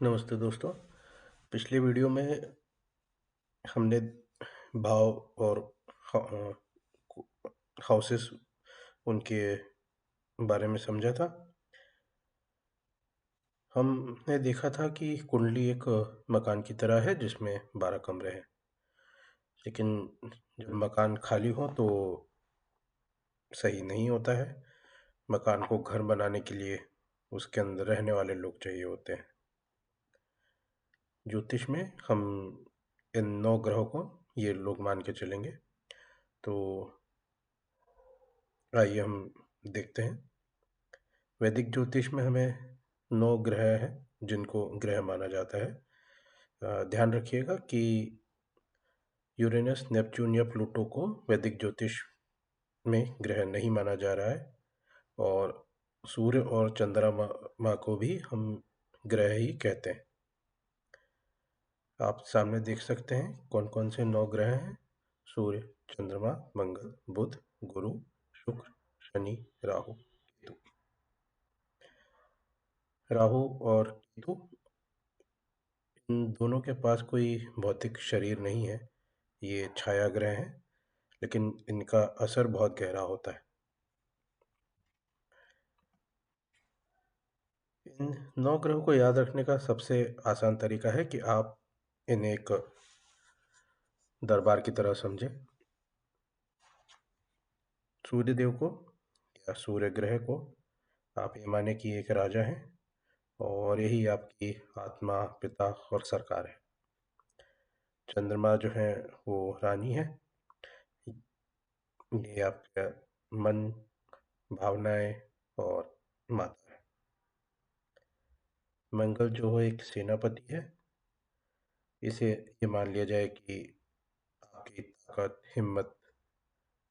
नमस्ते दोस्तों। पिछले वीडियो में हमने भाव और हाउसेस उनके बारे में समझा था। हमने देखा था कि कुंडली एक मकान की तरह है जिसमें 12 कमरे हैं, लेकिन जब मकान खाली हो तो सही नहीं होता है। मकान को घर बनाने के लिए उसके अंदर रहने वाले लोग चाहिए होते हैं। ज्योतिष में हम इन 9 ग्रहों को ये लोग मान के चलेंगे। तो आइए हम देखते हैं। वैदिक ज्योतिष में हमें 9 ग्रह हैं जिनको ग्रह माना जाता है। ध्यान रखिएगा कि यूरेनस, नेपच्यून या प्लूटो को वैदिक ज्योतिष में ग्रह नहीं माना जा रहा है, और सूर्य और चंद्रमा को भी हम ग्रह ही कहते हैं। आप सामने देख सकते हैं कौन कौन से 9 ग्रह हैं। सूर्य, चंद्रमा, मंगल, बुध, गुरु, शुक्र, शनि, राहु, केतु। राहु और केतु, इन दोनों के पास कोई भौतिक शरीर नहीं है। ये छाया ग्रह हैं, लेकिन इनका असर बहुत गहरा होता है। इन 9 ग्रहों को याद रखने का सबसे आसान तरीका है कि आप इन्हें एक दरबार की तरह समझें। सूर्यदेव को या सूर्य ग्रह को आप ये माने कि एक राजा है, और यही आपकी आत्मा, पिता और सरकार है। चंद्रमा जो है वो रानी है। ये आपका मन, भावनाएं और माता है। मंगल जो है एक सेनापति है। इसे ये मान लिया जाए कि आपकी ताकत, हिम्मत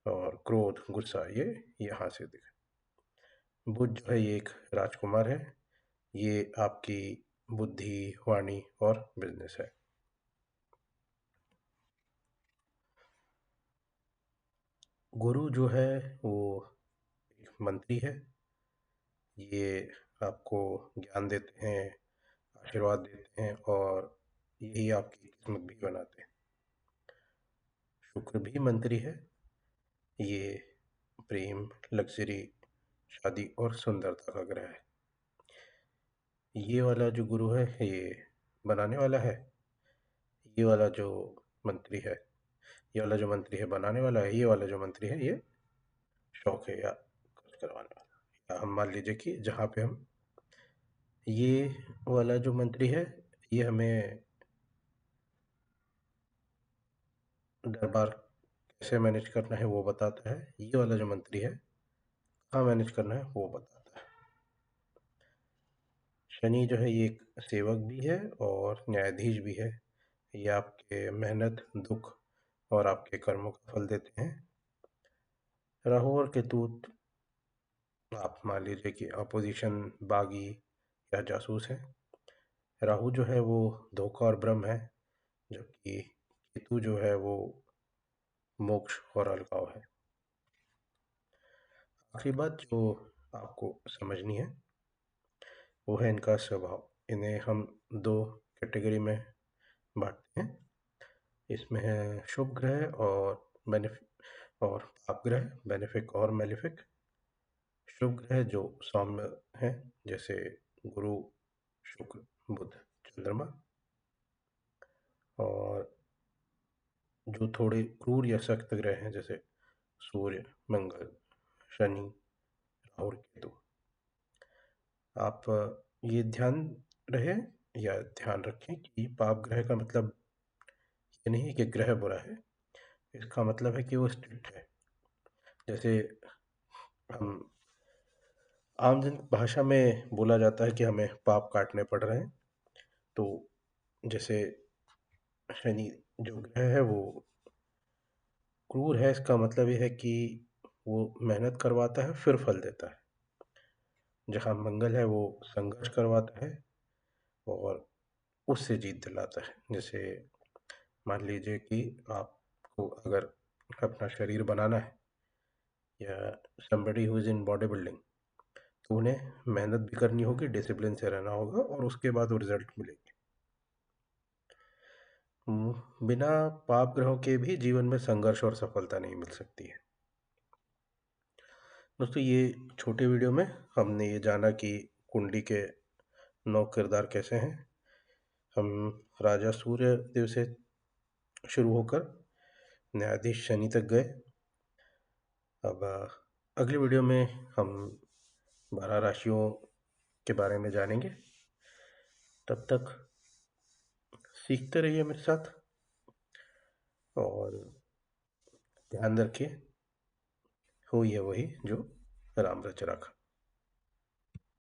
और क्रोध, गुस्सा ये यहाँ से दिखे। बुध जो है ये एक राजकुमार है। ये आपकी बुद्धि, वाणी और बिजनेस है। गुरु जो है वो एक मंत्री है। ये आपको ज्ञान देते हैं, आशीर्वाद देते हैं, और यही आपकी किस्मत भी बनाते हैं। शुक्र भी मंत्री है। ये प्रेम, लग्जरी, शादी और सुंदरता का ग्रह है। ये वाला जो गुरु है ये बनाने वाला है। ये वाला जो मंत्री है, ये वाला जो मंत्री है बनाने वाला है। ये वाला जो मंत्री है ये शौक है या खर्च करवाने वाला। या हम मान लीजिए कि जहाँ पे हम ये वाला जो मंत्री है ये हमें दरबार कैसे मैनेज करना है वो बताता है। ये वाला जो मंत्री है कहाँ मैनेज करना है वो बताता है। शनि जो है ये एक सेवक भी है और न्यायाधीश भी है। ये आपके मेहनत, दुख और आपके कर्मों का फल देते हैं। राहु और केतु, आप मान लीजिए कि अपोजिशन, बागी या जासूस है। राहु जो है वो धोखा और भ्रम है, जबकि केतु जो है वो मोक्ष और अलगाव है। आखिरी बात जो आपको समझनी है वो है इनका स्वभाव। इन्हें हम 2 कैटेगरी में बांटते हैं। इसमें है शुभ ग्रह और बेनिफिक और पाप ग्रह, बेनिफिक और मेलिफिक। शुभ ग्रह जो सौम्य हैं, जैसे गुरु, शुक्र, बुध, चंद्रमा। और जो थोड़े क्रूर या सख्त ग्रह हैं, जैसे सूर्य, मंगल, शनि, राहु और केतु। आप ये ध्यान रहे या ध्यान रखें कि पाप ग्रह का मतलब ये नहीं कि ग्रह बुरा है। इसका मतलब है कि वो स्ट्रिक्ट है। जैसे हम आम जन भाषा में बोला जाता है कि हमें पाप काटने पड़ रहे हैं। तो जैसे शनि जो ग्रह है वो क्रूर है, इसका मतलब ये है कि वो मेहनत करवाता है फिर फल देता है। जहाँ मंगल है वो संघर्ष करवाता है और उससे जीत दिलाता है। जैसे मान लीजिए कि आपको अगर अपना शरीर बनाना है, या somebody who is in body building, तो उन्हें मेहनत भी करनी होगी, डिसिप्लिन से रहना होगा और उसके बाद वो रिजल्ट मिलेंगे। बिना पाप ग्रहों के भी जीवन में संघर्ष और सफलता नहीं मिल सकती है। दोस्तों, ये छोटे वीडियो में हमने ये जाना कि कुंडली के 9 किरदार कैसे हैं। हम राजा सूर्य देव से शुरू होकर न्यायाधीश शनि तक गए। अब अगली वीडियो में हम 12 राशियों के बारे में जानेंगे। तब तक सीखते रहिए मेरे साथ और ध्यान रखिए, हो ये वही जो राम रच रखा।